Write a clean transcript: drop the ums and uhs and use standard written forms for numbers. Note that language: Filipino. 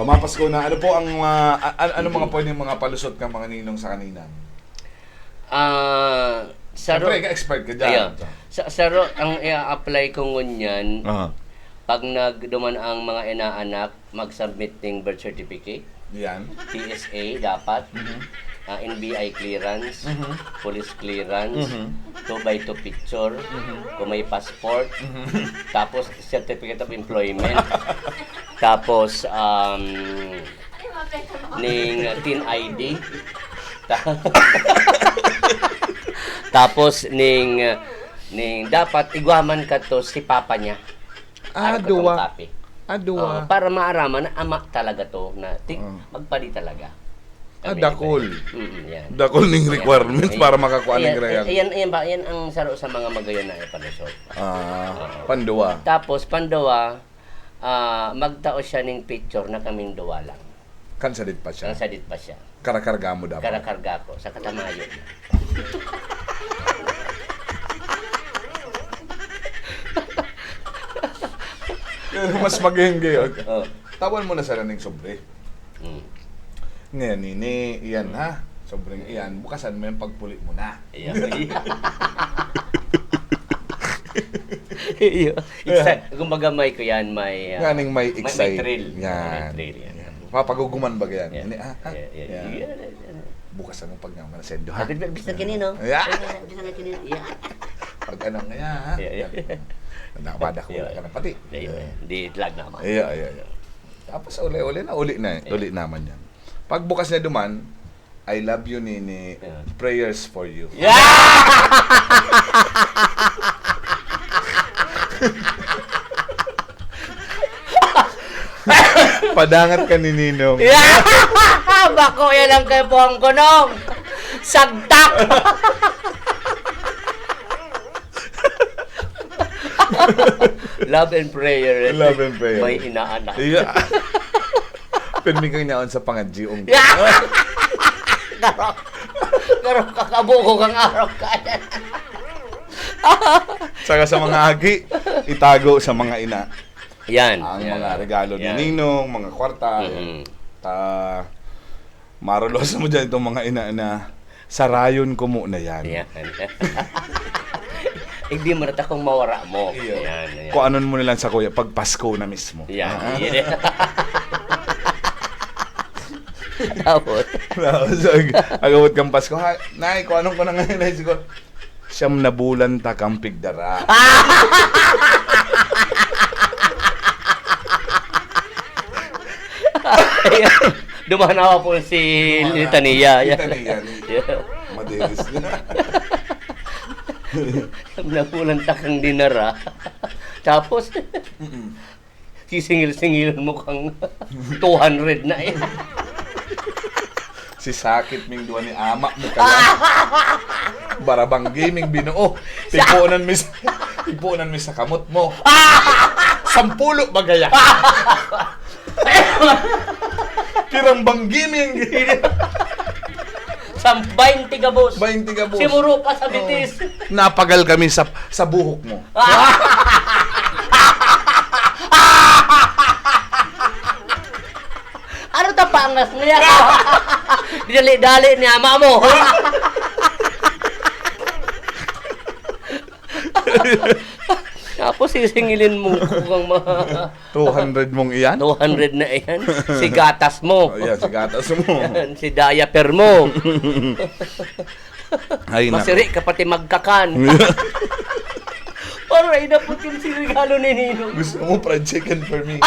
Mapasko na. Ano po ang ano mga pwedeng mga palusot ng mga ninong sa kanina? Siyempre, expert ka dyan. Saro, ang i-apply ko ngunyan, Uh-huh. pag nagduman ang mga inaanak, mag-submit ng birth certificate, Yan. PSA dapat, NBI clearance, police clearance, 2x2 picture, kung may passport, tapos certificate of employment, tapos ning teen ID, tapos ning dapat igwaman ka to si papa niya. Duwa. Para maaraman na ama talaga to na magpali talaga. Dakol. Yan. Dakol ning requirements para makakuha ng grayal. Yan ang saro sa mga magayon na ipalusot. Panduwa. Tapos pandawa, magtao siya ning picture na kaming duwa lang. Kansadit pa siya. Kansadit pa siya. Karakarga mo dapat. Karakarga ko sa katamayo. Mas maging yun. Tawan mo na sa ning sobre. Ngayon, nini, iyan ha. Sobrang iyan. Bukasan mo yung pagpuli mo na. Kumbaga may ko yan, may Ganing may excite. May thrill. Yan. May thrill yan. Papaguguman ba yan? Yan. Yan. Bukasan mo pag naman na sendo ha. Bisa kanino? Bisa kanino? Pag anong nga ha. Nakabada ko wala ka na pati. Di lag naman. Iya. Tapos uli naman yan. Pagbukas na duman, I love you nini, prayers for you. Padangat ka ni Ninong. Bako yan ang kay Pong Kunong. Sagtak! Love and prayer. Love and prayer. May inaanak. Iya. Pirmi kang naon sa pangadjiong. Pero kakabuko kang araw ka. Saka sa mga agi, itago sa mga ina. Yan. Ang mga regalo ni Ninong, mga kwarta. Marulos mo dyan itong mga ina na sarayon ko muna yan. Yan. Hindi mo na kung mawara mo. Yan. Kung anon mo nilang sa kuya, pag Pasko na mismo. Yan. Tapos, agawat kang Pasko. Nay, kung anong ko na ngayon, nay, siguro, siyam na bulan ta kang pigdara. dumanawa po si Litania. Litania. Madiris na. Napulan takang dinara. Tapos, sisingil-singil mo kang 200 na eh. Si sakit ming duwa ni ama mo ka lang. Barabang gaming binuo. Tipunan mi sa kamot mo. 10 bagaya. Kirang bang gaming. 20 gabos. 20 gabos. Simuro pa sa bitis. Napagal kami sa buhok mo. Ano ta pangas niya? Dali-dali ni ama mo. Tapos sisingilin mo kung 200 mong iyan? 200 na iyan. Si gatas mo. Si gatas mo. Yan, si diaper mo. Ay, masiri ka pati magkakan. Para inaputin si regalo ni Nino. Gusto mo fried chicken for me?